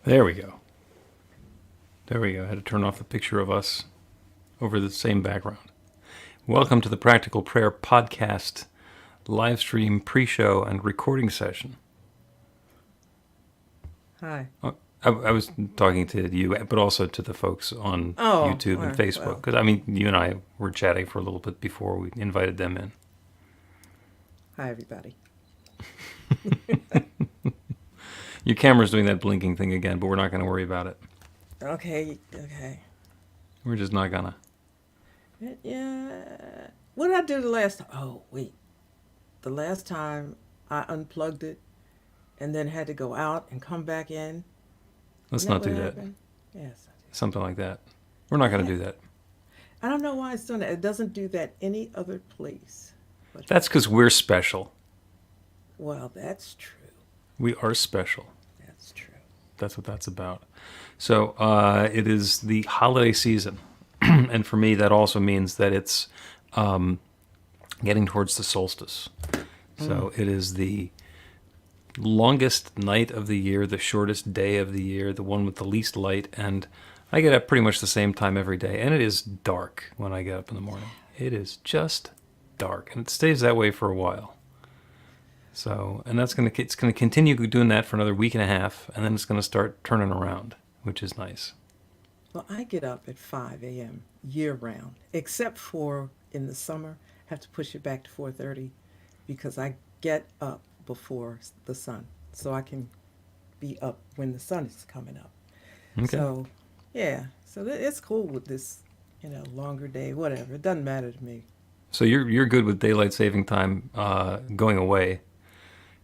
There we go. There we go. I had to turn off the picture of us over the same background. Welcome to the Practical Prayer Podcast live stream pre-show and recording session. Hi. I was talking to you, but also to the folks on YouTube and Facebook. Because, you and I were chatting for a little bit before we invited them in. Hi, everybody. Your camera's doing that blinking thing again, but we're not going to worry about it. Okay. We're just not going to. Yeah. What did I do the last time? Oh, wait. The last time I unplugged it and then had to go out and come back in. Let's not do that. Yes. Something like that. We're not going to do that. I don't know why it's done that. It doesn't do that any other place. That's because we're special. Well, that's true. We are special. That's true. That's what that's about. So it is the holiday season. And for me, that also means that it's getting towards the solstice. So it is the longest night of the year, the shortest day of the year, the one with the least light. And I get up pretty much the same time every day. And it is dark when I get up in the morning. It is just dark. And it stays that way for a while. So, and it's going to continue doing that for another week and a half, and then it's going to start turning around, which is nice. Well, I get up at 5 a.m. year-round, except for in the summer. I have to push it back to 4:30 because I get up before the sun, so I can be up when the sun is coming up. Okay. So, yeah, so it's cool with this, longer day, whatever. It doesn't matter to me. So you're good with daylight saving time going away,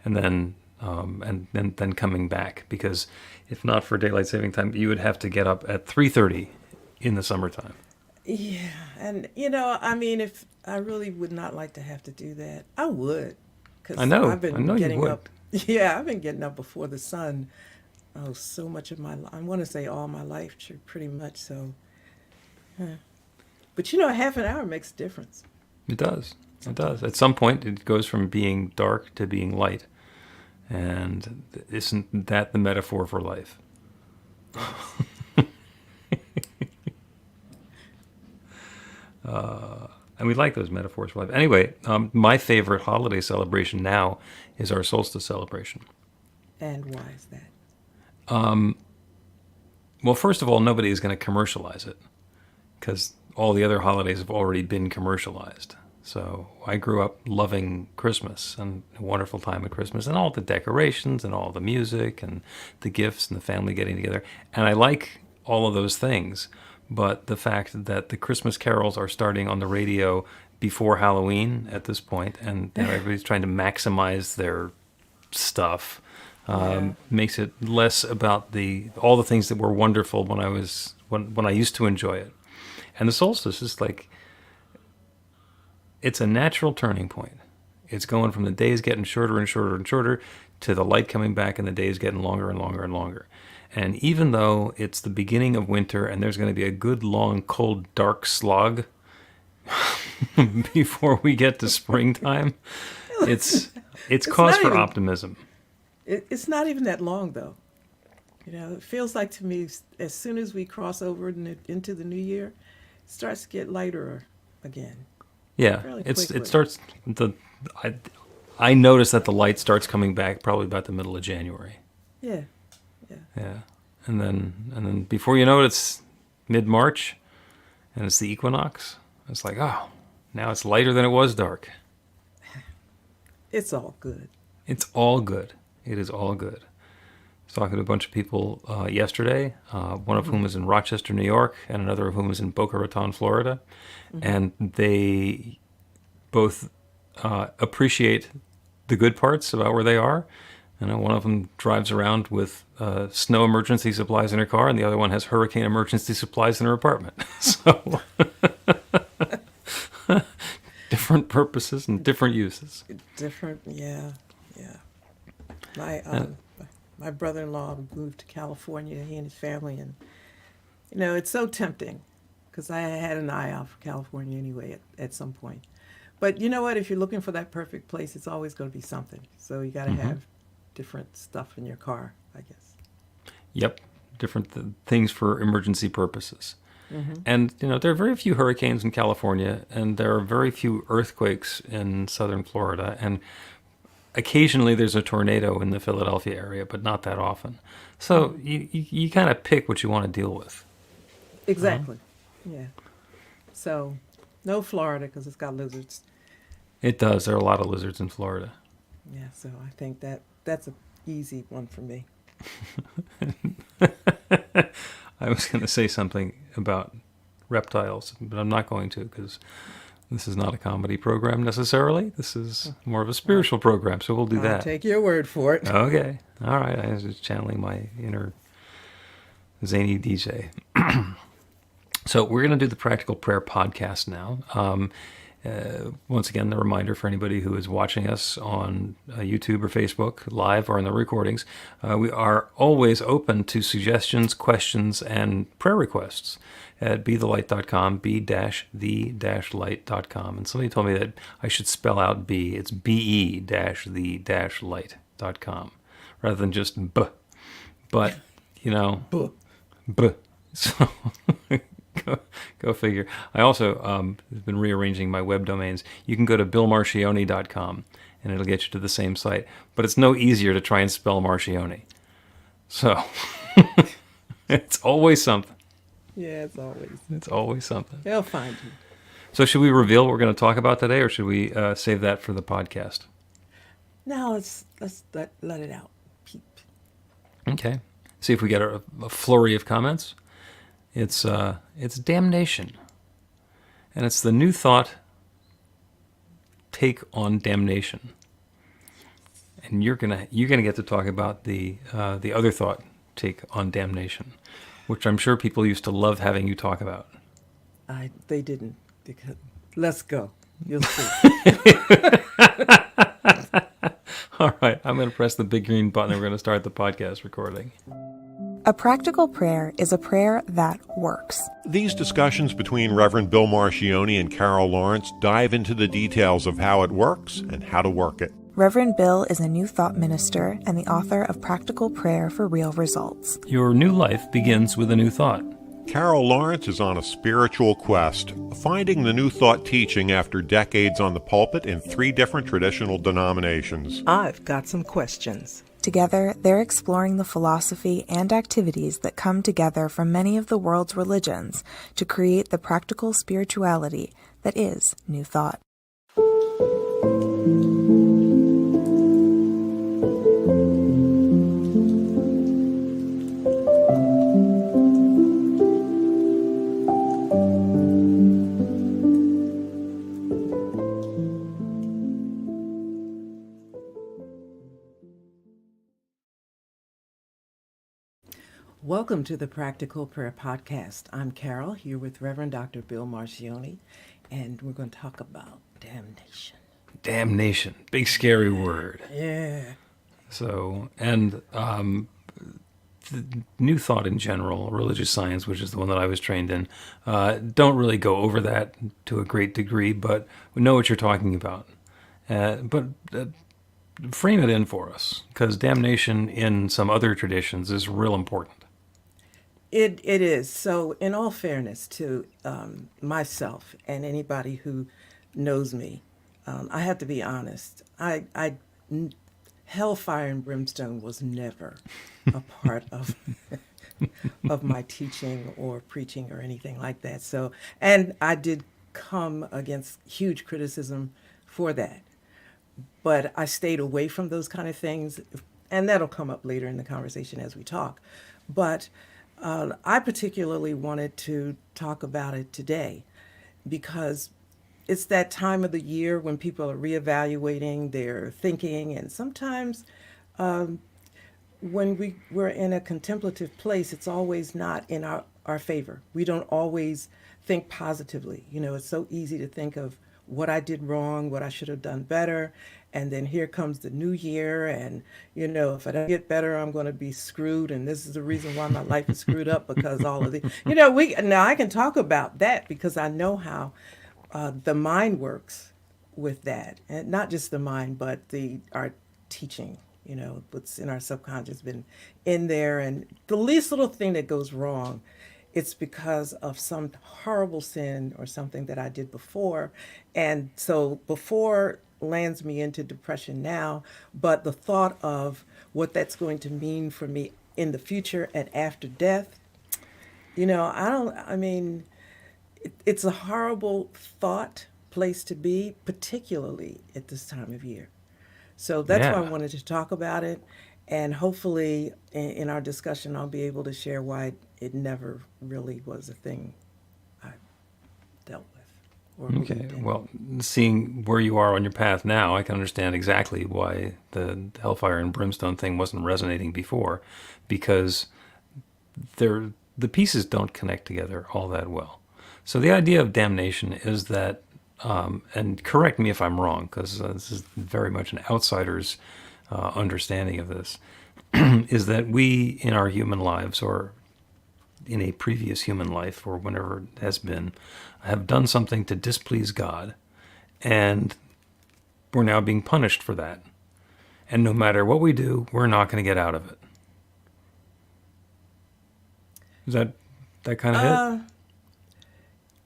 and then coming back, because if not for daylight saving time, you would have to get up at 3:30 in the summertime. Yeah, and if I really would not like to have to do that, I would, because I know getting you would. up. Yeah, I've been getting up before the sun. Oh, so much of my life. I want to say all my life, pretty much. So, but half an hour makes a difference. It does. It does. At some point, it goes from being dark to being light. And isn't that the metaphor for life? And we like those metaphors for life. Anyway, my favorite holiday celebration now is our solstice celebration. And why is that? Well, first of all, nobody is going to commercialize it, because all the other holidays have already been commercialized. So I grew up loving Christmas and a wonderful time at Christmas and all the decorations and all the music and the gifts and the family getting together. And I like all of those things. But the fact that the Christmas carols are starting on the radio before Halloween at this point, and everybody's trying to maximize their stuff, makes it less about all the things that were wonderful when I used to enjoy it. And the solstice is like, it's a natural turning point. It's going from the days getting shorter and shorter and shorter to the light coming back and the days getting longer and longer and longer. And even though it's the beginning of winter and there's going to be a good, long, cold, dark slog before we get to springtime, it's cause for optimism. It's not even that long, though. It feels like to me, as soon as we cross over into the new year, it starts to get lighter again. Yeah, it starts. I notice that the light starts coming back probably about the middle of January. Yeah. And then before you know it, it's mid-March, and it's the equinox. It's like, oh, now it's lighter than it was dark. It's all good. It's all good. It is all good. I was talking to a bunch of people yesterday, one of whom is in Rochester, New York, and another of whom is in Boca Raton, Florida. And they both appreciate the good parts about where they are. One of them drives around with snow emergency supplies in her car, and the other one has hurricane emergency supplies in her apartment. So different purposes and different uses. Different, yeah. My brother-in-law moved to California, he and his family, and it's so tempting, because I had an eye out for California anyway at some point. But you know what? If you're looking for that perfect place, it's always going to be something. So you got to have different stuff in your car, I guess. Yep. things for emergency purposes. And, there are very few hurricanes in California, and there are very few earthquakes in southern Florida. And occasionally there's a tornado in the Philadelphia area, but not that often. So you kind of pick what you want to deal with. Exactly. Yeah. So, no Florida because it's got lizards. It does. There are a lot of lizards in Florida. Yeah, so I think that's an easy one for me. I was going to say something about reptiles, but I'm not going to because this is not a comedy program necessarily. This is more of a spiritual program, so we'll do I'll that. take your word for it. Okay. All right. I was just channeling my inner zany DJ. So we're going to do the Practical Prayer podcast now. Once again, the reminder for anybody who is watching us on YouTube or Facebook, live or in the recordings, we are always open to suggestions, questions, and prayer requests at bethelight.com, b-the-light.com. And somebody told me that I should spell out B. It's be-the-light.com rather than just B. But, Buh. B. So... Go figure. I also have been rearranging my web domains. You can go to billmarchiony.com and it'll get you to the same site. But it's no easier to try and spell Marchiony. So it's always something. Yeah, It's always something. they'll find you. So should we reveal what we're going to talk about today, or should we save that for the podcast? Now let's let it out. Peep. Okay. See if we get a flurry of comments. It's damnation, and it's the New Thought take on damnation. And you're gonna get to talk about the other thought take on damnation, which I'm sure people used to love having you talk about. They didn't. Because, let's go. You'll see. All right, I'm going to press the big green button and we're going to start the podcast recording. A practical prayer is a prayer that works. These discussions between Reverend Bill Marchiony and Carol Lawrence dive into the details of how it works and how to work it. Reverend Bill is a New Thought minister and the author of Practical Prayer for Real Results. Your new life begins with a new thought. Carol Lawrence is on a spiritual quest, finding the New Thought teaching after decades on the pulpit in 3 different traditional denominations. I've got some questions. Together, they're exploring the philosophy and activities that come together from many of the world's religions to create the practical spirituality that is New Thought. Welcome to the Practical Prayer Podcast. I'm Carol, here with Reverend Dr. Bill Marchiony, and we're going to talk about damnation. Damnation. Big scary word. Yeah. So, and the New Thought in general, religious science, which is the one that I was trained in, don't really go over that to a great degree, but we know what you're talking about. But frame it in for us, because damnation in some other traditions is real important. It is. So, in all fairness to myself and anybody who knows me, I have to be honest. Hellfire and brimstone was never a part of of my teaching or preaching or anything like that. So, and I did come against huge criticism for that, but I stayed away from those kind of things, and that'll come up later in the conversation as we talk. But I particularly wanted to talk about it today because it's that time of the year when people are reevaluating their thinking, and sometimes when we're in a contemplative place, it's always not in our favor. We don't always think positively. You know, it's so easy to think of what I did wrong, what I should have done better, and then here comes the new year, and you know, if I don't get better, I'm going to be screwed, and this is the reason why my life is screwed up because all of the, you know, now I can talk about that because I know how the mind works with that, and not just the mind, but our teaching What's in our subconscious been in there. And the least little thing that goes wrong, it's because of some horrible sin or something that I did before. And so before lands me into depression now, but the thought of what that's going to mean for me in the future and after death, I mean, it's a horrible thought place to be, particularly at this time of year. So that's why I Yeah. wanted to talk about it. And hopefully, in our discussion, I'll be able to share why it never really was a thing I dealt with or Okay. believed in. Well, seeing where you are on your path now, I can understand exactly why the hellfire and brimstone thing wasn't resonating before, because the pieces don't connect together all that well. So the idea of damnation is that, and correct me if I'm wrong, because this is very much an outsider's understanding of this, is that we in our human lives, or in a previous human life, or whenever it has been, have done something to displease God, and we're now being punished for that. And no matter what we do, we're not going to get out of it. Is that kind of hit?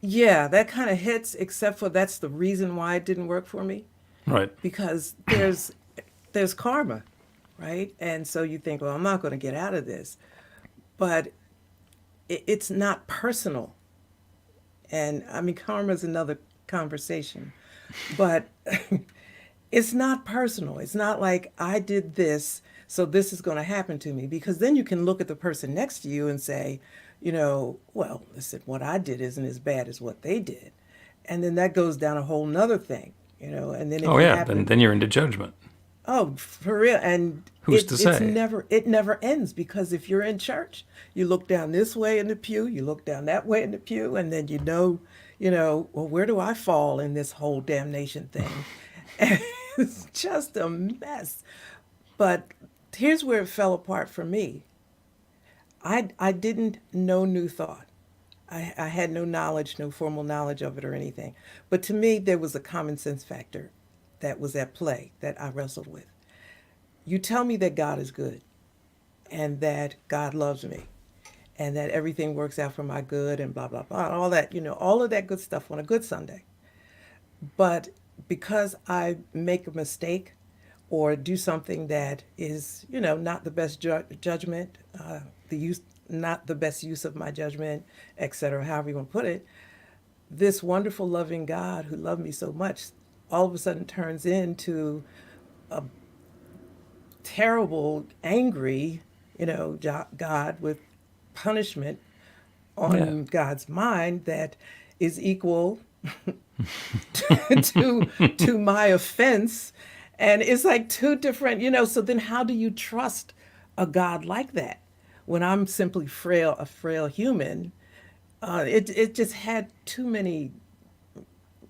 Yeah, that kind of hits, except for that's the reason why it didn't work for me, Right. because there's karma, right? And so you think, well, I'm not going to get out of this, but it's not personal. And I mean, karma is another conversation, but it's not personal. It's not like I did this, so this is going to happen to me. Because then you can look at the person next to you and say, well, listen, what I did isn't as bad as what they did. And then that goes down a whole nother thing, and then if Oh you yeah. Then happen, then you're into judgment. oh, for real. And Who's to say? it never ends, because if you're in church, you look down this way in the pew, you look down that way in the pew, and then well, where do I fall in this whole damnation thing? And it's just a mess. But here's where it fell apart for me. I didn't know New Thought. I had no knowledge, no formal knowledge of it or anything. But to me, there was a common sense factor that was at play that I wrestled with. You tell me that God is good and that God loves me and that everything works out for my good and blah, blah, blah, all that, all of that good stuff on a good Sunday. But because I make a mistake or do something that is, not the best judgment, not the best use of my judgment, et cetera, however you want to put it, this wonderful, loving God who loved me so much all of a sudden turns into a terrible, angry, God with punishment Yeah. on God's mind that is equal to my offense. And it's like two different, so then how do you trust a God like that when I'm simply a frail human? It just had too many,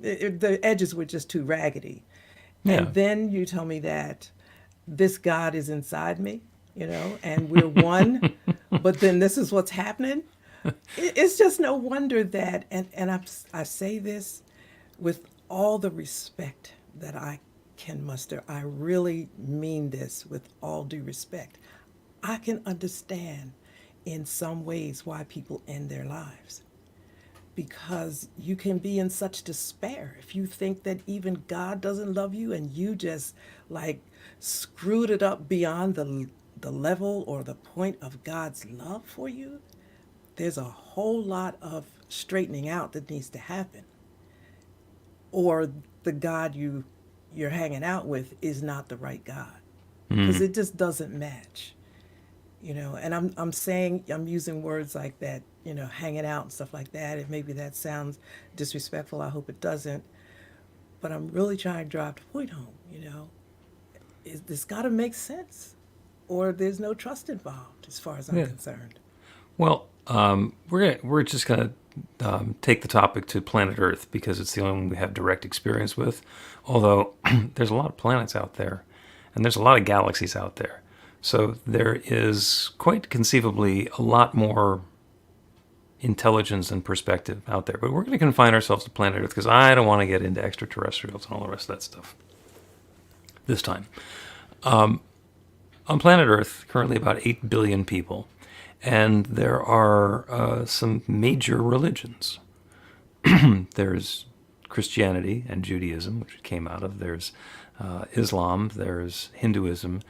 the edges were just too raggedy. Yeah. And then you tell me that this God is inside me, and we're one, but then this is what's happening. It's just no wonder that, and I say this with all the respect that I can muster. I really mean this with all due respect. I can understand in some ways why people end their lives, because you can be in such despair if you think that even God doesn't love you and you just like screwed it up beyond the level or the point of God's love for you. There's a whole lot of straightening out that needs to happen. Or the God you're hanging out with is not the right God, because it just doesn't match. And I'm using words like that, hanging out and stuff like that, and maybe that sounds disrespectful. I hope it doesn't. But I'm really trying to drive the point home, this got to make sense, or there's no trust involved as far as I'm Yeah. concerned. Well, we're just gonna take the topic to planet Earth because it's the only one we have direct experience with. Although there's a lot of planets out there, and there's a lot of galaxies out there, so there is quite conceivably a lot more intelligence and perspective out there. But we're going to confine ourselves to planet Earth because I don't want to get into extraterrestrials and all the rest of that stuff this time. on planet Earth, currently about 8 billion people, and there are some major religions. There's Christianity and Judaism, which it came out of. There's Islam, there's Hinduism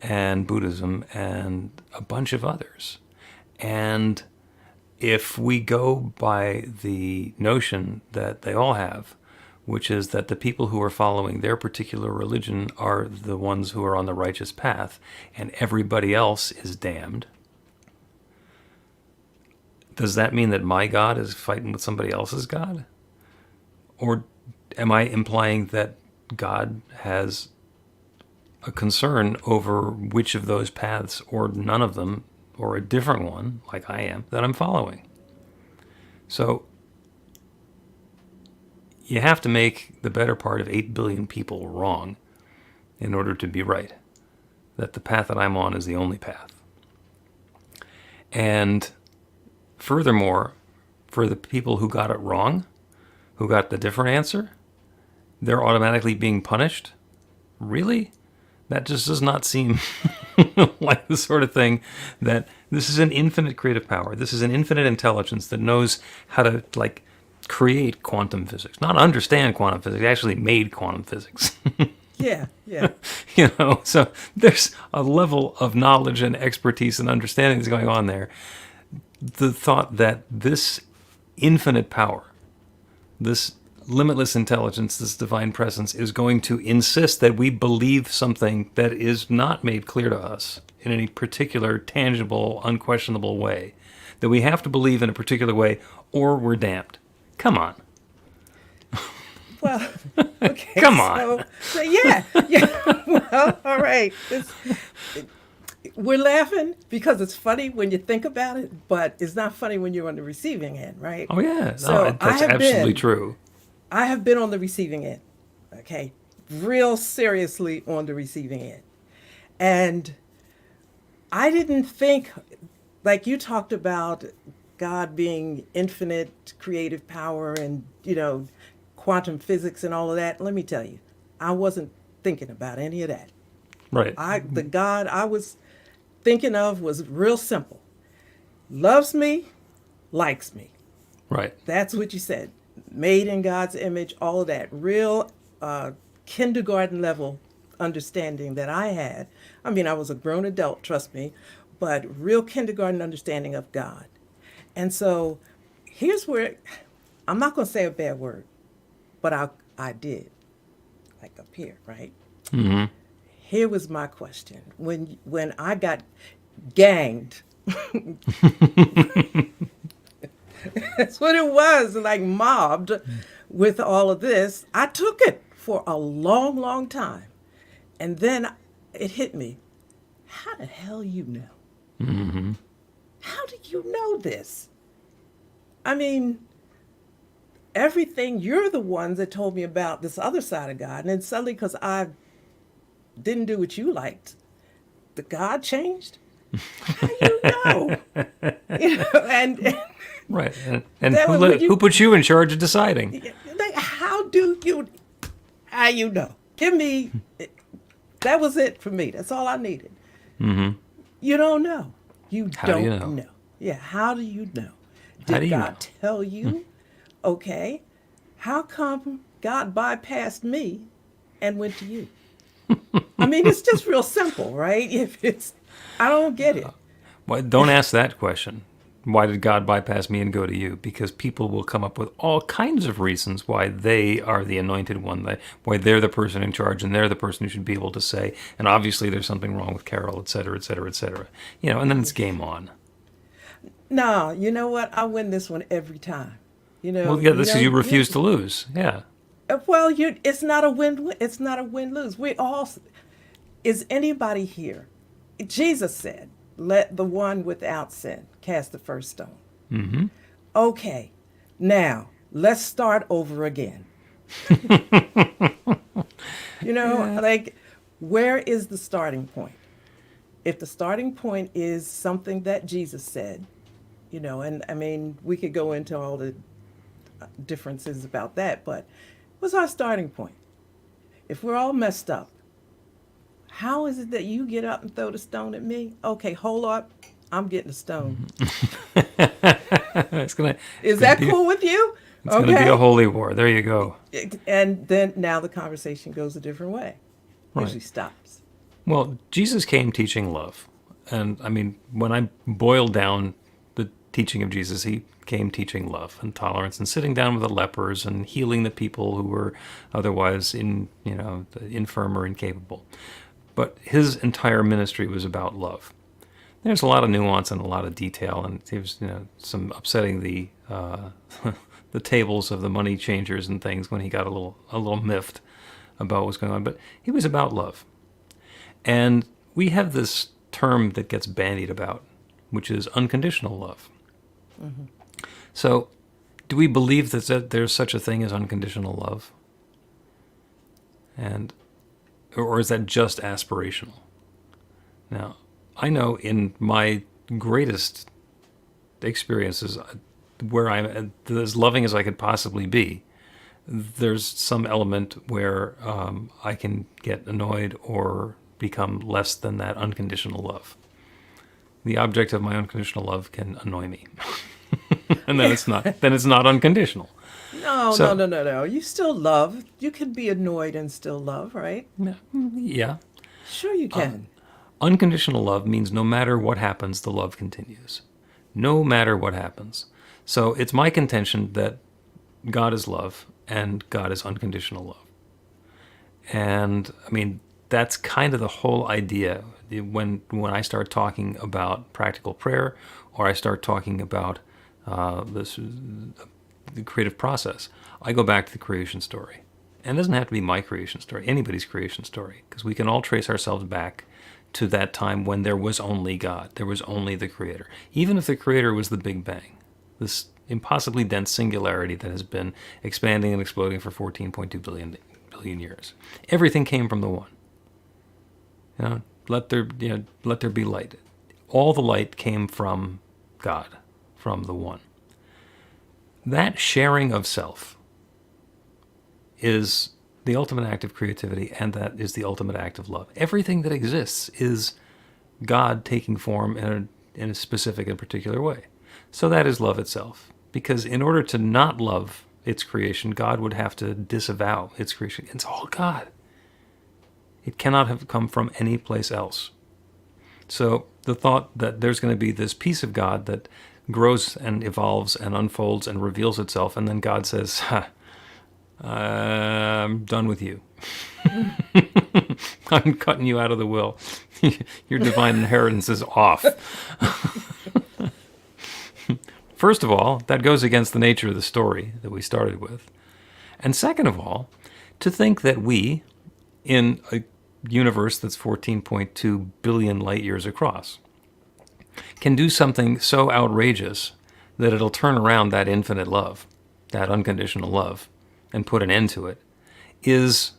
and Buddhism, and a bunch of others. And if we go by the notion that they all have, which is that the people who are following their particular religion are the ones who are on the righteous path, and everybody else is damned, does that mean that my God is fighting with somebody else's God? Or am I implying that God has a concern over which of those paths, or none of them, or a different one, like I am, that I'm following? So you have to make the better part of 8 billion people wrong in order to be right. That the path that I'm on is the only path. And furthermore, for the people who got it wrong, who got the different answer, they're automatically being punished? Really? That just does not seem like the sort of thing that this is an infinite creative power. This is an infinite intelligence that knows how to, like, create quantum physics. Not understand quantum physics, it actually made quantum physics. Yeah, yeah. So there's a level of knowledge and expertise and understanding that's going on there. The thought that this infinite power, this limitless intelligence, this divine presence, is going to insist that we believe something that is not made clear to us in any particular, tangible, unquestionable way. That we have to believe in a particular way, or we're damned. Come on. Well, okay. Come on. So yeah. Well, all right. We're laughing because it's funny when you think about it, but it's not funny when you're on the receiving end, right? Oh, yeah. So No, that's absolutely true. I have been on the receiving end, okay? Real seriously on the receiving end. And I didn't think, like you talked about God being infinite creative power and, quantum physics and all of that. Let me tell you, I wasn't thinking about any of that. Right. The God I was thinking of was real simple. Loves me, likes me. Right. That's what you said. Made in God's image, all of that. Real kindergarten level understanding that I had. I mean, I was a grown adult, trust me, but real kindergarten understanding of God. And so here's where, I'm not going to say a bad word, but I did, like up here, right? Mm-hmm. Here was my question. When I got ganged, that's what it was, like mobbed with all of this. I took it for a long, long time. And then it hit me. How the hell you know? Mm-hmm. How do you know this? I mean, everything, you're the ones that told me about this other side of God. And then suddenly, because I didn't do what you liked, the God changed? How you know? And right. And That who put you in charge of deciding? like, how you know? Give me, that was it for me. That's all I needed. Mm-hmm. You don't know. You How do don't you know? Yeah, how do you know? How Did do you God know? tell you? Okay. How come God bypassed me and went to you? I mean, it's just real simple, right? I don't get it. Well, don't ask that question. Why did God bypass me and go to you? Because people will come up with all kinds of reasons why they are the anointed one, why they're the person in charge and they're the person who should be able to say, and obviously there's something wrong with Carol, et cetera, et cetera, et cetera. And then it's game on. No, you know what? I win this one every time. Well, yeah, this is you refuse to lose. Yeah. Well, it's not a win. It's not a win-lose. Is anybody here? Jesus said, "Let the one without sin cast the first stone." Mm-hmm. Okay, now let's start over again. Like, where is the starting point? If the starting point is something that Jesus said, and I mean, we could go into all the differences about that, but what's our starting point? If we're all messed up, How is it that you get up and throw the stone at me? Okay, hold up. I'm getting a stone. it's gonna Is gonna that be cool with you? it's gonna be a holy war. There you go. And then now the conversation goes a different way. Right. Usually stops. Well, Jesus came teaching love. And I mean, when I boil down the teaching of Jesus, he came teaching love and tolerance and sitting down with the lepers and healing the people who were otherwise infirm or incapable. But his entire ministry was about love. There's a lot of nuance and a lot of detail, and it was, some upsetting the the tables of the money changers and things when he got a little miffed about what was going on. But he was about love. And we have this term that gets bandied about, which is unconditional love. Mm-hmm. So, do we believe that there's such a thing as unconditional love? Or is that just aspirational? Now, I know in my greatest experiences, where I'm as loving as I could possibly be, there's some element where I can get annoyed or become less than that unconditional love. The object of my unconditional love can annoy me. And then it's not unconditional. No. You still love. You can be annoyed and still love, right? Yeah. Sure you can. Unconditional love means no matter what happens, the love continues. No matter what happens. So it's my contention that God is love and God is unconditional love. And I mean, that's kind of the whole idea when I start talking about practical prayer, or I start talking about the creative process. I go back to the creation story. And it doesn't have to be my creation story, anybody's creation story, because we can all trace ourselves back to that time when there was only God, there was only the Creator. Even if the Creator was the Big Bang, this impossibly dense singularity that has been expanding and exploding for 14.2 billion years. Everything came from the One. Let there be light. All the light came from God, from the One. That sharing of self is the ultimate act of creativity, and that is the ultimate act of love. Everything that exists is God taking form in a specific and particular way. So that is love itself. Because in order to not love its creation, God would have to disavow its creation. It's all God. It cannot have come from any place else. So the thought that there's going to be this piece of God that grows and evolves and unfolds and reveals itself, and then God says, I'm done with you. I'm cutting you out of the will. Your divine inheritance is off. First of all, that goes against the nature of the story that we started with. And second of all, to think that we, in a universe that's 14.2 billion light years across, can do something so outrageous that it'll turn around that infinite love, that unconditional love, and put an end to it, is,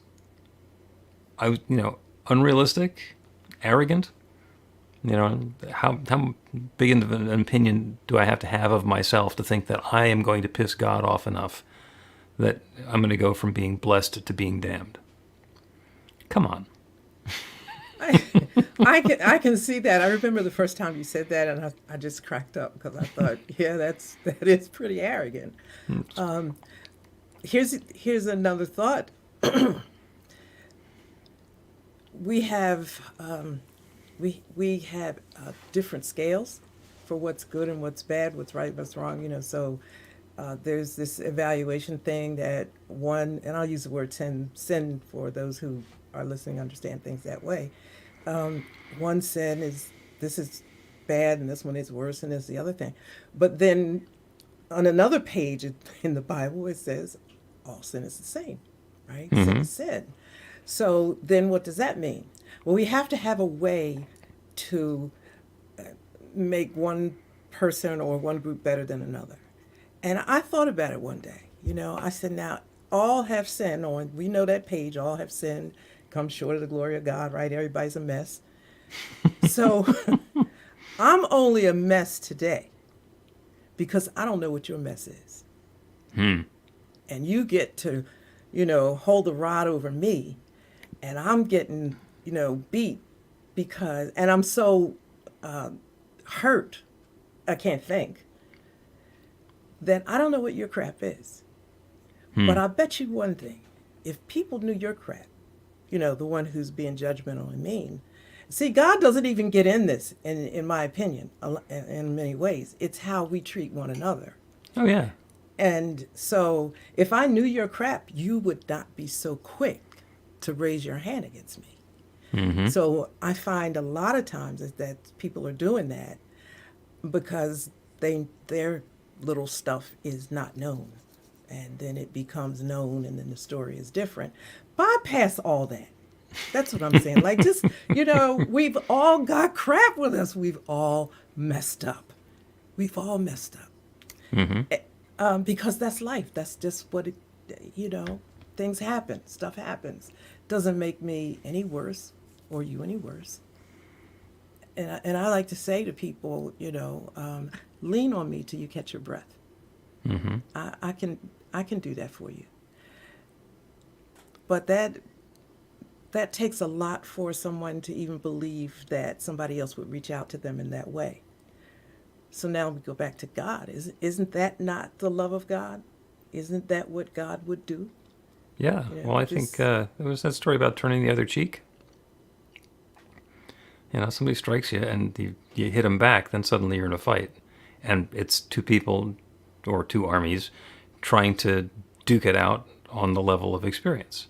unrealistic, arrogant. How big of an opinion do I have to have of myself to think that I am going to piss God off enough that I'm going to go from being blessed to being damned? Come on. I can see that. I remember the first time you said that, and I just cracked up because I thought, yeah, that is pretty arrogant. Here's another thought. We have different scales for what's good and what's bad, what's right, what's wrong. So there's this evaluation thing that one, and I'll use the word sin for those who are listening understand things that way. One sin is this is bad and this one is worse and this the other thing. But then on another page in the Bible it says all sin is the same, right? Mm-hmm. Sin is sin. So then what does that mean? Well, we have to have a way to make one person or one group better than another. And I thought about it one day. I said, now, all have sinned. We know that page, all have sinned, come short of the glory of God, right? Everybody's a mess. So I'm only a mess today because I don't know what your mess is. And you get to, hold the rod over me, and I'm getting, beat because, and I'm so hurt, I can't think, that I don't know what your crap is. But I bet you one thing, if people knew your crap, the one who's being judgmental and mean, see, God doesn't even get in this, in my opinion, in many ways. It's how we treat one another. Oh, yeah. And so if I knew your crap, you would not be so quick to raise your hand against me. Mm-hmm. So I find a lot of times that people are doing that because their little stuff is not known. And then it becomes known, and then the story is different. Bypass all that. That's what I'm saying. Like, just, we've all got crap with us. We've all messed up. We've all messed up. Mm-hmm. Because that's life. That's just what it, things happen. Stuff happens. Doesn't make me any worse or you any worse. And I like to say to people, lean on me till you catch your breath. Mm-hmm. I can do that for you. But that takes a lot for someone to even believe that somebody else would reach out to them in that way. So now we go back to God. Isn't that not the love of God? Isn't that what God would do? Yeah. Well, I think there was that story about turning the other cheek. Somebody strikes you and you hit them back, then suddenly you're in a fight. And it's two people or two armies trying to duke it out on the level of experience.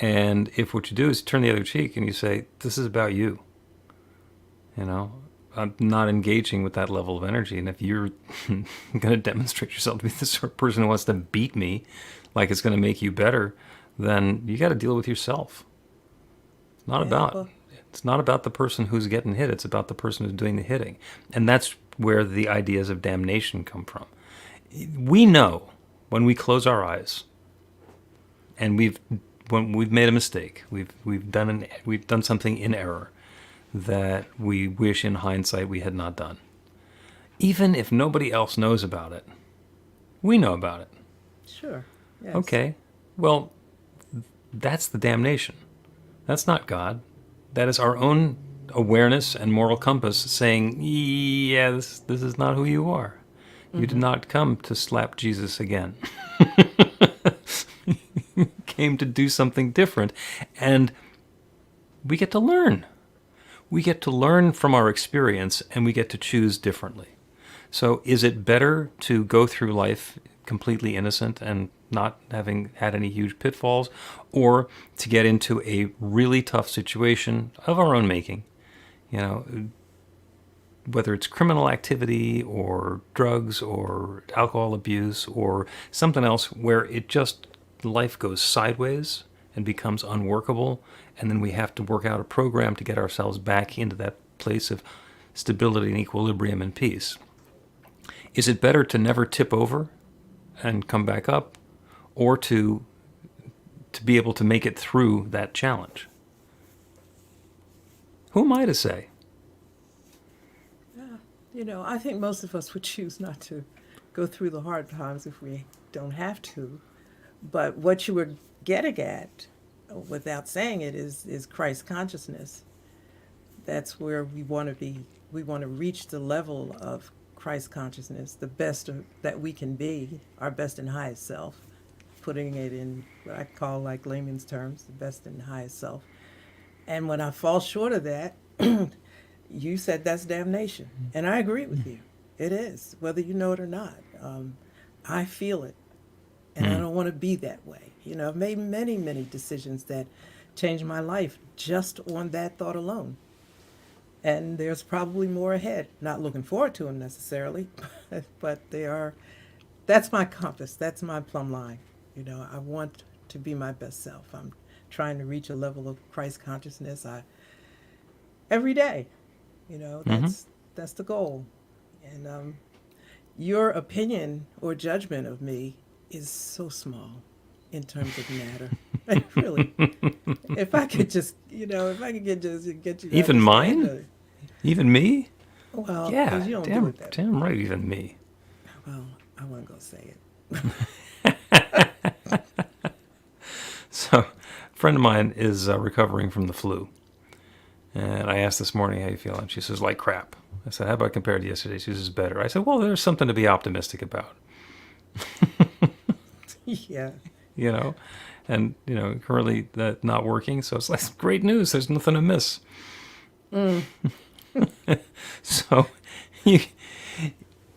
And if what you do is turn the other cheek and you say, this is about you, I'm not engaging with that level of energy. And if you're going to demonstrate yourself to be the sort of person who wants to beat me like it's going to make you better, then you got to deal with yourself. It's not about the person who's getting hit. It's about the person who's doing the hitting. And that's where the ideas of damnation come from. We know when we close our eyes and when we've made a mistake, we've done something in error that we wish in hindsight we had not done. Even if nobody else knows about it, we know about it. Sure. Yes. Okay. Well, that's the damnation. That's not God. That is our own awareness and moral compass saying, yeah, this is not who you are. You did not come to slap Jesus again. You came to do something different. And we get to learn. We get to learn from our experience, and we get to choose differently. So is it better to go through life completely innocent and not having had any huge pitfalls, or to get into a really tough situation of our own making, whether it's criminal activity or drugs or alcohol abuse or something else where life goes sideways and becomes unworkable, and then we have to work out a program to get ourselves back into that place of stability and equilibrium and peace. Is it better to never tip over and come back up, or to be able to make it through that challenge? Who am I to say? I think most of us would choose not to go through the hard times if we don't have to. But what you were getting at, without saying it, is Christ consciousness. That's where we want to be. We want to reach the level of Christ consciousness, the best that we can be, our best and highest self, putting it in what I call, like layman's terms, the best and highest self. And when I fall short of that, you said that's damnation. And I agree with you. It is, whether you know it or not. I feel it. And I don't want to be that way. I've made many, many decisions that changed my life just on that thought alone. And there's probably more ahead. Not looking forward to them necessarily, but that's my compass. That's my plumb line. I want to be my best self. I'm trying to reach a level of Christ consciousness every day. That's the goal. And your opinion or judgment of me is so small in terms of matter. Really. If I could just, get you to Even mine? understand Even me? Well, Yeah, 'cause you don't do it that way. damn right, even me. Well, I wasn't going to say it. So, a friend of mine is recovering from the flu. And I asked this morning, how you feeling? She says, like crap. I said, how about compared to yesterday? She says, better. I said, well, there's something to be optimistic about. Yeah. You know, and currently that not working, so it's like great news. There's nothing to miss. So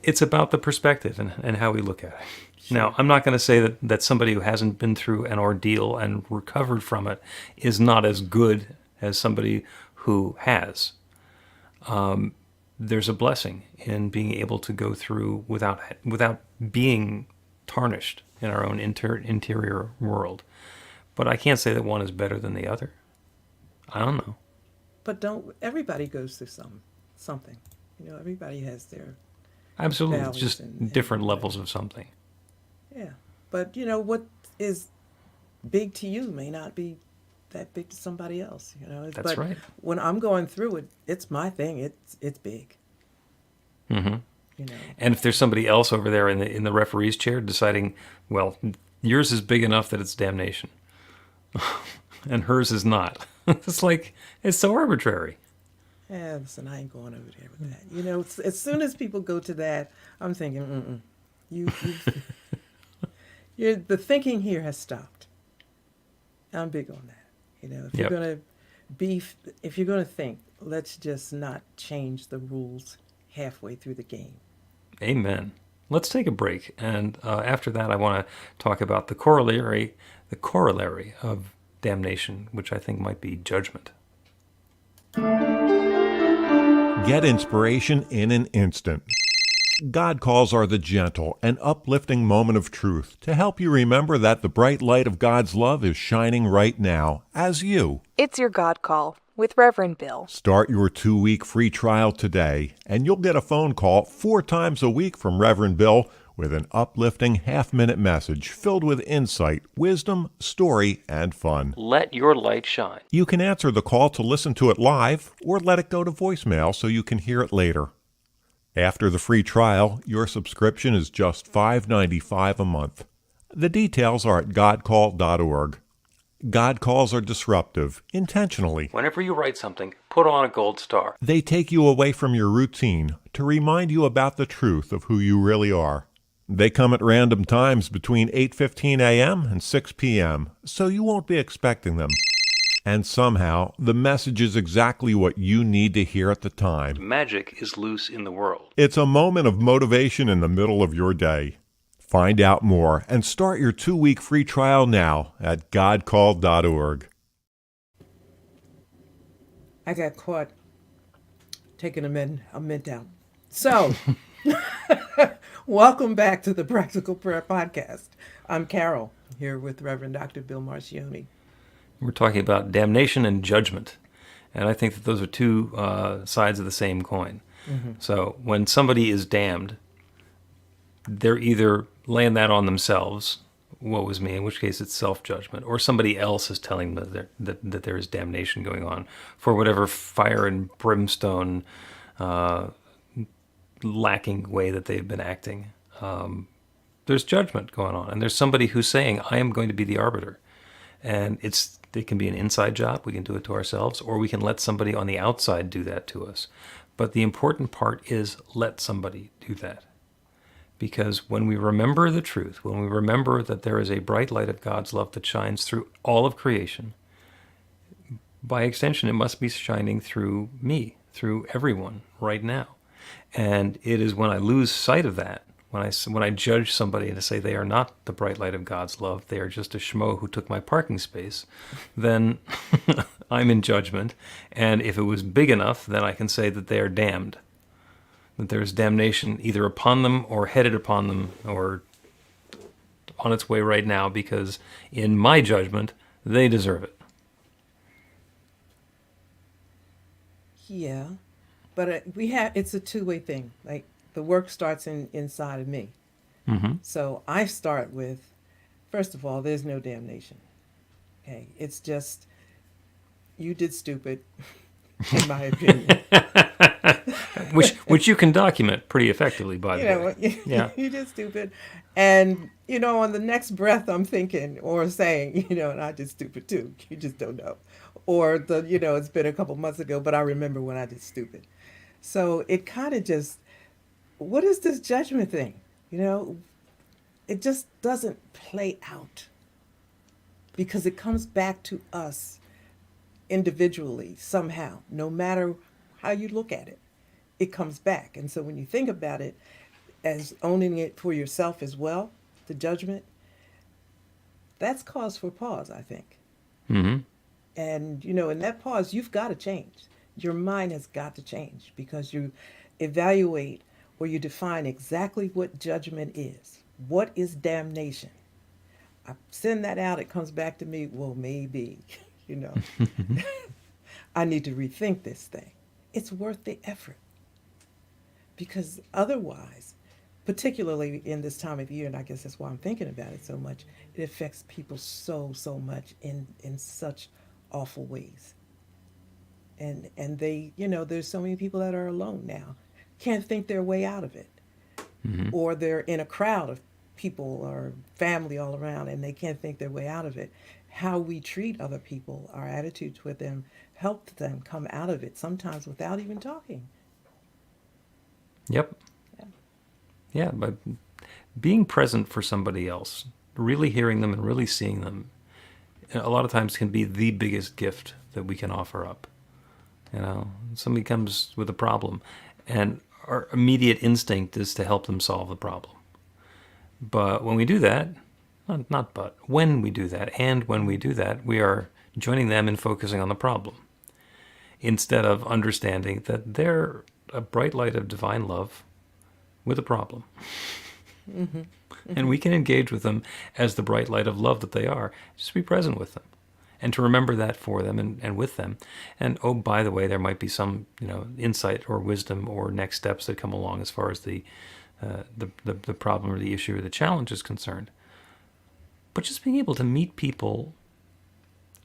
it's about the perspective and how we look at it. Sure. Now, I'm not going to say that somebody who hasn't been through an ordeal and recovered from it is not as good as somebody who has. There's a blessing in being able to go through without being tarnished in our own interior world. But I can't say that one is better than the other. I don't know. But everybody goes through something. Everybody has their absolutely. It's valleys just different levels of something. Yeah. But what is big to you may not be that big to somebody else. That's right. When I'm going through it, it's my thing. It's big. Mm-hmm. And if there's somebody else over there in the referee's chair deciding, well, yours is big enough that it's damnation, and hers is not. It's so arbitrary. Yeah, listen, I ain't going over there with that. As soon as people go to that, I'm thinking, the thinking here has stopped. I'm big on that. If you're gonna think, let's just not change the rules halfway through the game. Amen. Let's take a break, and after that, I want to talk about the corollary of damnation, which I think might be judgment. Get inspiration in an instant. God calls are the gentle and uplifting moment of truth to help you remember that the bright light of God's love is shining right now as you. It's your God Call with Reverend Bill. Start your 2-week free trial today, and you'll get a phone call 4 times a week from Reverend Bill with an uplifting half-minute message filled with insight, wisdom, story, and fun. Let your light shine. You can answer the call to listen to it live or let it go to voicemail so you can hear it later. After the free trial, your subscription is just $5.95 a month. The details are at godcall.org. God calls are disruptive, intentionally. Whenever you write something, put on a gold star. They take you away from your routine to remind you about the truth of who you really are. They come at random times between 8:15 a.m. and 6 p.m., so you won't be expecting them. And somehow, the message is exactly what you need to hear at the time. Magic is loose in the world. It's a moment of motivation in the middle of your day. Find out more and start your 2-week free trial now at godcall.org. I got caught taking a mint out. So, welcome back to the Practical Prayer Podcast. I'm Carol, here with Reverend Dr. Bill Marchiony. We're talking about damnation and judgment. And I think that those are two sides of the same coin. Mm-hmm. So when somebody is damned, they're either laying that on themselves, woe is me, in which case it's self-judgment, or somebody else is telling them that there is damnation going on for whatever fire and brimstone lacking way that they've been acting. There's judgment going on, and there's somebody who's saying, I am going to be the arbiter. And it can be an inside job, we can do it to ourselves, or we can let somebody on the outside do that to us. But the important part is let somebody do that. Because when we remember the truth, when we remember that there is a bright light of God's love that shines through all of creation, by extension, it must be shining through me, through everyone right now. And it is when I lose sight of that, when I judge somebody and say they are not the bright light of God's love, they are just a schmo who took my parking space, then I'm in judgment. And if it was big enough, then I can say that they are damned. That there's damnation either upon them or headed upon them or on its way right now, because in my judgment, they deserve it. Yeah, but it's a two-way thing. Like, the work starts inside of me. Mm-hmm. So I start with, first of all, there's no damnation. Okay, it's just, you did stupid, in my opinion. which you can document pretty effectively, by the way. Yeah. You did stupid. And, on the next breath, I'm thinking or saying, and I did stupid too. You just don't know. Or it's been a couple months ago, but I remember when I did stupid. So it kind of just, what is this judgment thing? It just doesn't play out because it comes back to us individually somehow, no matter how you look at it, it comes back. And so when you think about it as owning it for yourself as well, the judgment, that's cause for pause, I think. Mm-hmm. And, in that pause, you've got to change. Your mind has got to change because you evaluate or you define exactly what judgment is. What is damnation? I send that out, it comes back to me, well, maybe, I need to rethink this thing. It's worth the effort. Because otherwise, particularly in this time of year, and I guess that's why I'm thinking about it so much, it affects people so, so much in such awful ways. And they, there's so many people that are alone now, can't think their way out of it. Mm-hmm. Or they're in a crowd of people or family all around and they can't think their way out of it. How we treat other people, our attitudes with them, help them come out of it, sometimes without even talking. Yep. Yeah, but being present for somebody else, really hearing them and really seeing them, a lot of times can be the biggest gift that we can offer up. Somebody comes with a problem, and our immediate instinct is to help them solve the problem. But when we do that, when we do that, we are joining them in focusing on the problem, instead of understanding that they're a bright light of divine love with a problem. Mm-hmm. Mm-hmm. And we can engage with them as the bright light of love that they are. Just be present with them. And to remember that for them and with them. And oh, by the way, there might be some insight or wisdom or next steps that come along as far as the problem or the issue or the challenge is concerned. But just being able to meet people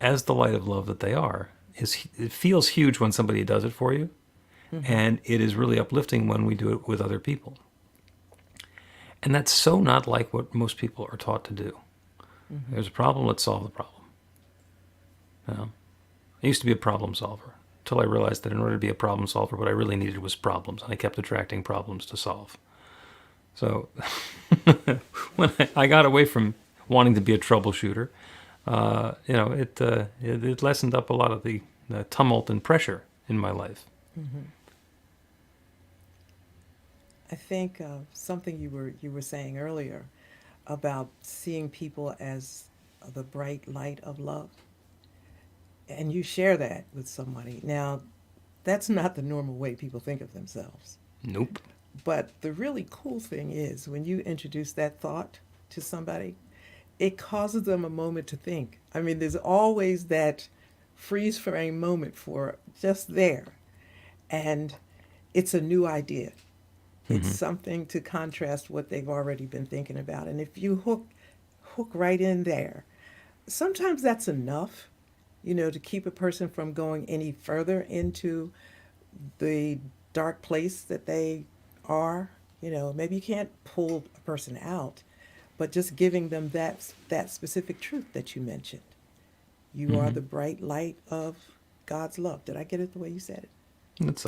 as the light of love that they are, it feels huge when somebody does it for you. Mm-hmm. And it is really uplifting when we do it with other people. And that's so not like what most people are taught to do. Mm-hmm. There's a problem, let's solve the problem. I used to be a problem solver until I realized that in order to be a problem solver, what I really needed was problems, and I kept attracting problems to solve. So when I got away from wanting to be a troubleshooter, it lessened up a lot of the tumult and pressure in my life. Mm-hmm. I think something you were saying earlier about seeing people as the bright light of love. And you share that with somebody. Now, that's not the normal way people think of themselves. Nope. But the really cool thing is when you introduce that thought to somebody, it causes them a moment to think. I mean, there's always that freeze frame moment for just there. And it's a new idea. It's something to contrast what they've already been thinking about. And if you hook right in there, sometimes that's enough, to keep a person from going any further into the dark place that they are. Maybe you can't pull a person out, but just giving them that specific truth that you mentioned. You are the bright light of God's love. Did I get it the way you said it?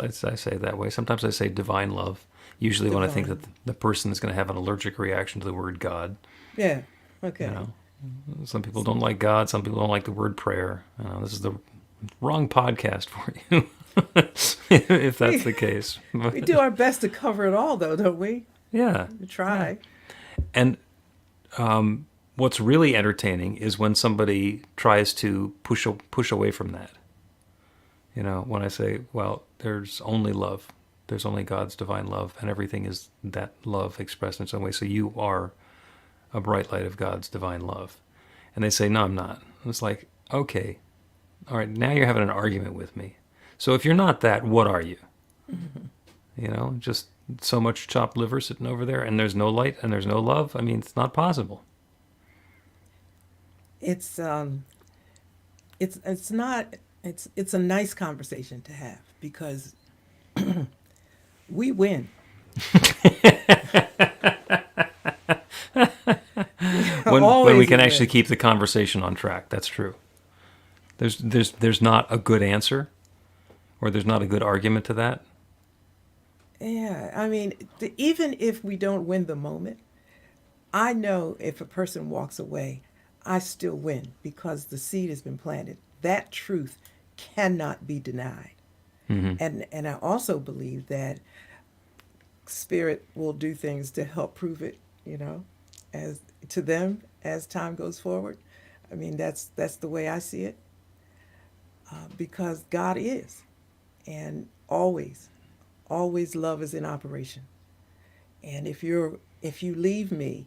I say it that way. Sometimes I say divine love. Usually when I think that the person is going to have an allergic reaction to the word God. Yeah. Okay. Some people don't like God. Some people don't like the word prayer. This is the wrong podcast for you, if that's the case. We do our best to cover it all, though, don't we? Yeah. We try. Yeah. And what's really entertaining is when somebody tries to push away from that. When I say, well, there's only love. There's only God's divine love, and everything is that love expressed in some way. So you are a bright light of God's divine love. And they say, no, I'm not. And it's like, okay, all right, now you're having an argument with me. So if you're not that, what are you? Mm-hmm. Just so much chopped liver sitting over there, and there's no light and there's no love. I mean, it's not possible. It's a nice conversation to have because we win. When Always we can a actually win. keep the conversation on track. That's true. There's not a good answer, or there's not a good argument to that. Yeah, I mean, even if we don't win the moment, I know if a person walks away, I still win because the seed has been planted. That truth cannot be denied. And I also believe that spirit will do things to help prove it, as to them as time goes forward. I mean, that's the way I see it, because God is, and always love is in operation. And if you leave me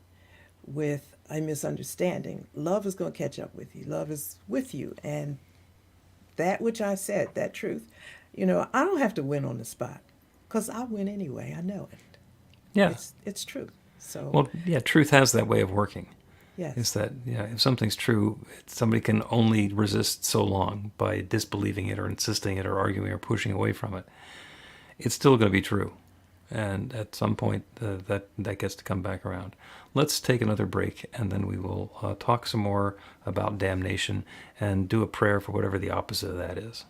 with a misunderstanding, love is going to catch up with you. Love is with you, and that which I said, that truth, I don't have to win on the spot, because I win anyway. I know it. Yeah. It's true. So Well, yeah. Truth has that way of working. Is yes, that if something's true, somebody can only resist so long by disbelieving it or insisting it or arguing or pushing away from it. It's still going to be true, and at some point that gets to come back around. Let's take another break, and then we will talk some more about damnation and do a prayer for whatever the opposite of that is.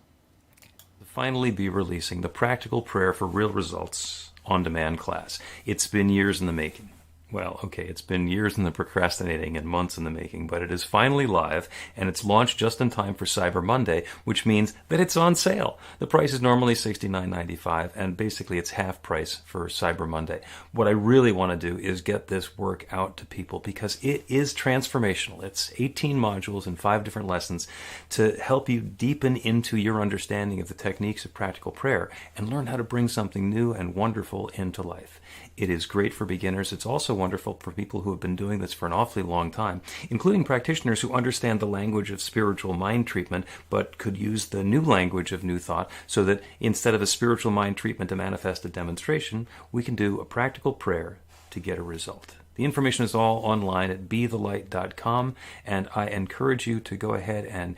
Finally be releasing the Practical Prayer for Real Results on-demand class. It's been years in the making. Well, okay, it's been years in the procrastinating and months in the making, but it is finally live, and it's launched just in time for Cyber Monday, which means that it's on sale. The price is normally $69.95, and basically it's half price for Cyber Monday. What I really want to do is get this work out to people because it is transformational. It's 18 modules and 5 different lessons to help you deepen into your understanding of the techniques of practical prayer and learn how to bring something new and wonderful into life. It is great for beginners. It's also wonderful for people who have been doing this for an awfully long time, including practitioners who understand the language of spiritual mind treatment, but could use the new language of new thought so that instead of a spiritual mind treatment to manifest a demonstration, we can do a practical prayer to get a result. The information is all online at bethelight.com, and I encourage you to go ahead and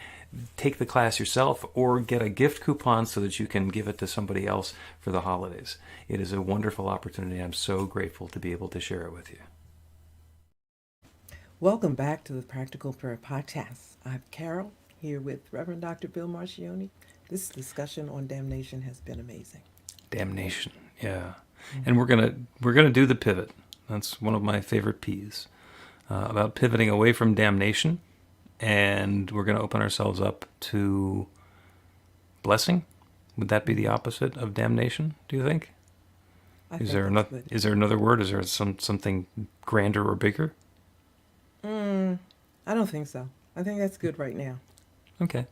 take the class yourself or get a gift coupon so that you can give it to somebody else for the holidays. It is a wonderful opportunity. I'm so grateful to be able to share it with you. welcome back to the Practical Prayer Podcast. I'm Carol, here with Reverend Dr. Bill Marchiony. This discussion on damnation has been amazing. Damnation, yeah. And we're gonna do the pivot. That's one of my favorite P's about pivoting away from damnation, and we're going to open ourselves up to blessing. Would that be the opposite of damnation? Do you think? I Is think there that's another? good. Is there another word? Is there something grander or bigger? I don't think so. I think that's good right now. Okay.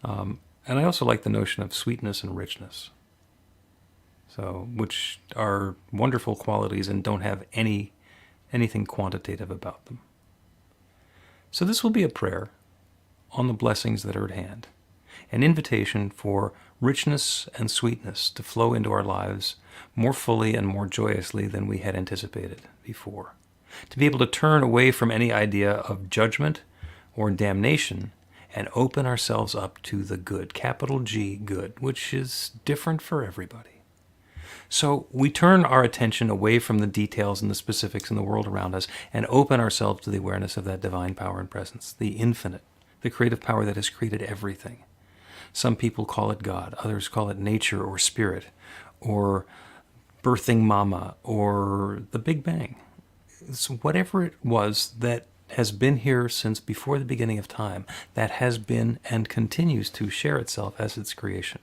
And I also like the notion of sweetness and richness. So, which are wonderful qualities and don't have anything quantitative about them. So this will be a prayer on the blessings that are at hand, an invitation for richness and sweetness to flow into our lives more fully and more joyously than we had anticipated before. To be able to turn away from any idea of judgment or damnation and open ourselves up to the good, capital G, good, which is different for everybody. So we turn our attention away from the details and the specifics in the world around us and open ourselves to the awareness of that divine power and presence, the infinite, the creative power that has created everything. Some people call it God, others call it nature or spirit, or birthing mama, or the Big Bang. It's whatever it was that has been here since before the beginning of time, that has been and continues to share itself as its creation.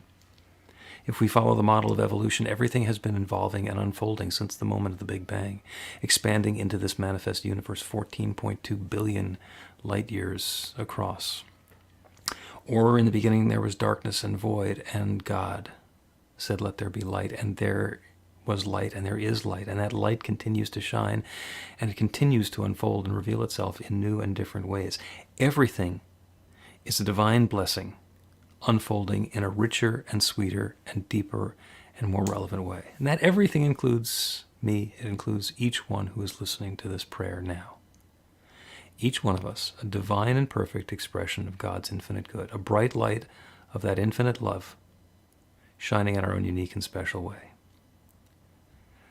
If we follow the model of evolution, everything has been evolving and unfolding since the moment of the Big Bang, expanding into this manifest universe 14.2 billion light years across. Or in the beginning there was darkness and void, and God said, "Let there be light," and there was light, and there is light, and that light continues to shine, and it continues to unfold and reveal itself in new and different ways. Everything is a divine blessing unfolding in a richer and sweeter and deeper and more relevant way. And that everything includes me. It includes each one who is listening to this prayer now. Each one of us, a divine and perfect expression of God's infinite good, a bright light of that infinite love, shining in our own unique and special way.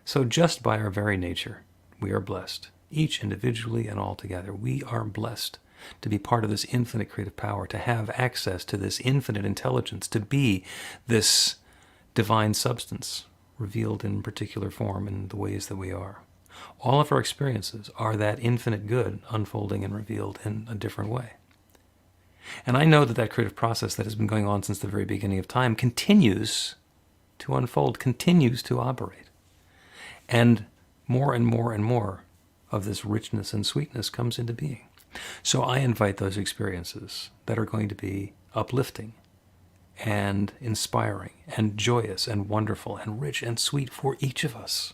So just by our very nature, we are blessed. Each individually and all together, we are blessed to be part of this infinite creative power, to have access to this infinite intelligence, to be this divine substance revealed in particular form in the ways that we are. All of our experiences are that infinite good unfolding and revealed in a different way. And I know that that creative process that has been going on since the very beginning of time continues to unfold, continues to operate. And more and more and more of this richness and sweetness comes into being. So I invite those experiences that are going to be uplifting and inspiring and joyous and wonderful and rich and sweet for each of us.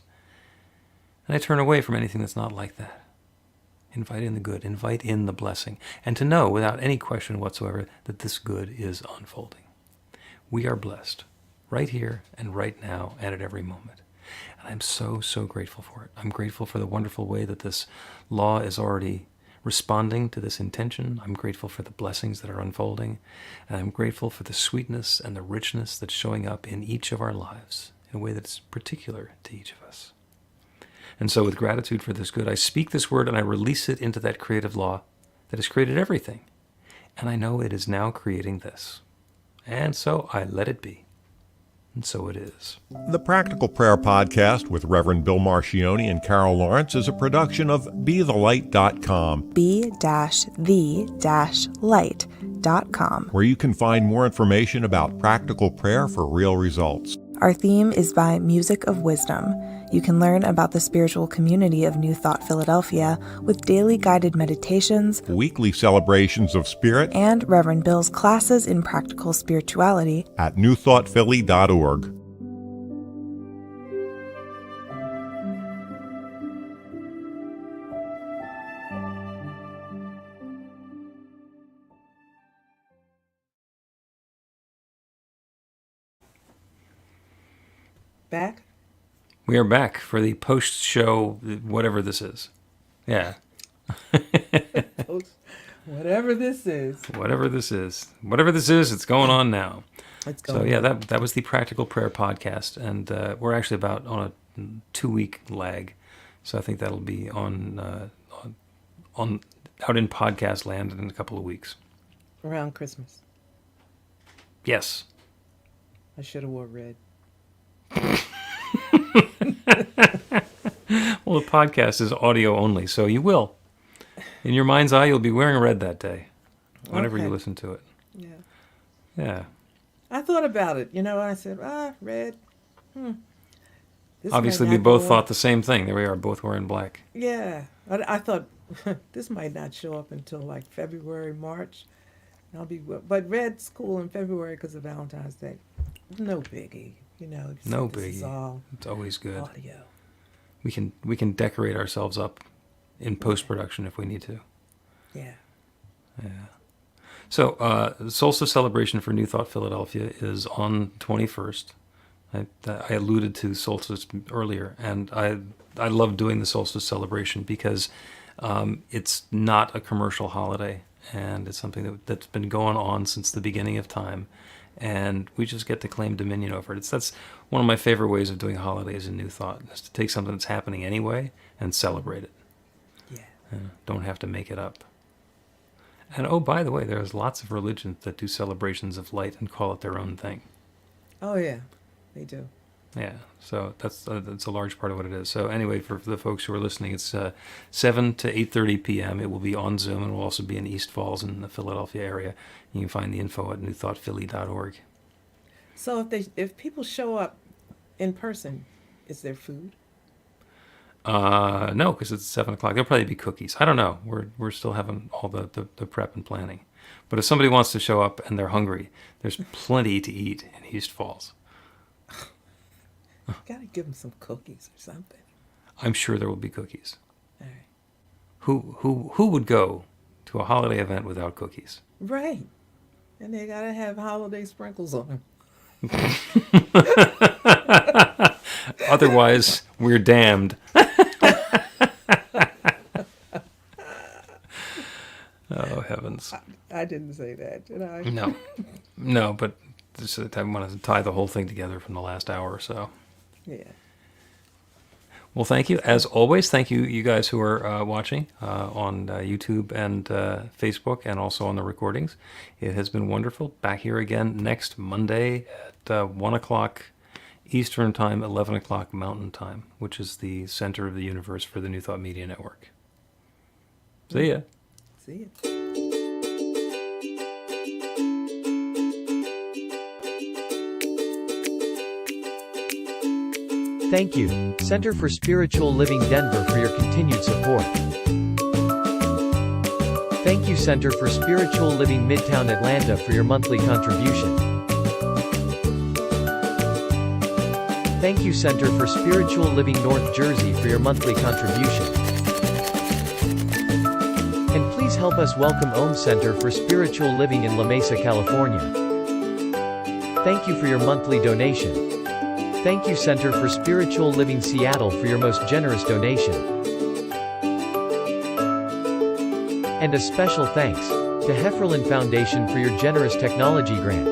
And I turn away from anything that's not like that. Invite in the good, invite in the blessing, and to know without any question whatsoever that this good is unfolding. We are blessed right here and right now and at every moment. And I'm so, so grateful for it. I'm grateful for the wonderful way that this law is already responding to this intention. I'm grateful for the blessings that are unfolding. And I'm grateful for the sweetness and the richness that's showing up in each of our lives in a way that's particular to each of us. And so with gratitude for this good, I speak this word and I release it into that creative law that has created everything. And I know it is now creating this. And so I let it be. And so it is. The Practical Prayer Podcast with Reverend Bill Marchiony and Carol Lawrence is a production of BeTheLight.com, be-the-light.com, where you can find more information about practical prayer for real results. Our theme is by Music of Wisdom. You can learn about the spiritual community of New Thought Philadelphia with daily guided meditations, Weekly celebrations of spirit and Reverend Bill's classes in practical spirituality at newthoughtphilly.org. Back? We are back for the post-show, whatever this is. Yeah. Whatever this is. Whatever this is. Whatever this is, it's going on now. It's So going yeah, on. that was the Practical Prayer Podcast, and we're actually about on a 2-week lag. So I think that'll be on out in podcast land in a couple of weeks. Around Christmas. Yes. I should have wore red. Well, the podcast is audio only, so you will. In your mind's eye, you'll be wearing red that day, whenever you Okay. listen to it. Yeah. Yeah. I thought about it, and I said, red. This Obviously, might we not both go thought the same thing. There we are, both wearing black. Yeah. I thought this might not show up until like February, March. But red's cool in February because of Valentine's Day. No biggie, No This is biggie. all It's always good. audio. We can decorate ourselves up in post-production if we need to. Yeah. Yeah. So, Solstice Celebration for New Thought Philadelphia is on 21st. I alluded to Solstice earlier, and I love doing the Solstice Celebration because it's not a commercial holiday, and it's something that's been going on since the beginning of time, and we just get to claim dominion over it. That's one of my favorite ways of doing holidays in New Thought, is to take something that's happening anyway and celebrate it. Yeah. Don't have to make it up. And oh, by the way, there's lots of religions that do celebrations of light and call it their own thing. Oh, yeah. They do. Yeah, so that's a large part of what it is. So anyway, for the folks who are listening, it's 7 to 8:30 p.m. It will be on Zoom, and will also be in East Falls in the Philadelphia area. You can find the info at newthoughtphilly.org. So if people show up in person, is there food? No, because it's 7 o'clock. There'll probably be cookies. I don't know. We're still having all the prep and planning. But if somebody wants to show up and they're hungry, there's plenty to eat in East Falls. Gotta give them some cookies or something. I'm sure there will be cookies. All right. Who would go to a holiday event without cookies? Right. And they gotta have holiday sprinkles on them. Otherwise, we're damned. Oh, heavens. I didn't say that, did I? No, but just, I want to tie the whole thing together from the last hour or so. Yeah. Well, thank you. As always, thank you, you guys who are watching on YouTube and Facebook and also on the recordings. It has been wonderful. Back here again next Monday at 1 o'clock Eastern Time, 11 o'clock Mountain Time, which is the center of the universe for the New Thought Media Network. See ya. See ya. Thank you, Center for Spiritual Living Denver, for your continued support. Thank you, Center for Spiritual Living Midtown Atlanta, for your monthly contribution. Thank you, Center for Spiritual Living North Jersey, for your monthly contribution. And please help us welcome Om Center for Spiritual Living in La Mesa, California. Thank you for your monthly donation. Thank you, Center for Spiritual Living Seattle, for your most generous donation. And a special thanks to Hefferlin Foundation for your generous technology grant.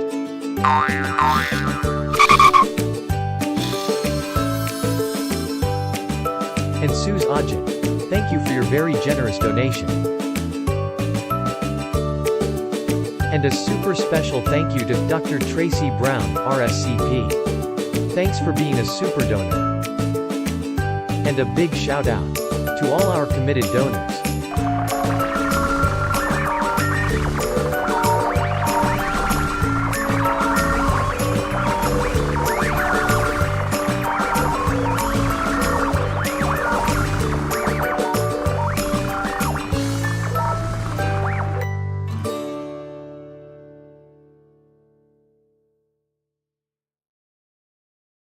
And Suze Ajit, thank you for your very generous donation. And a super special thank you to Dr. Tracy Brown, RSCP. Thanks for being a super donor. And a big shout out to all our committed donors.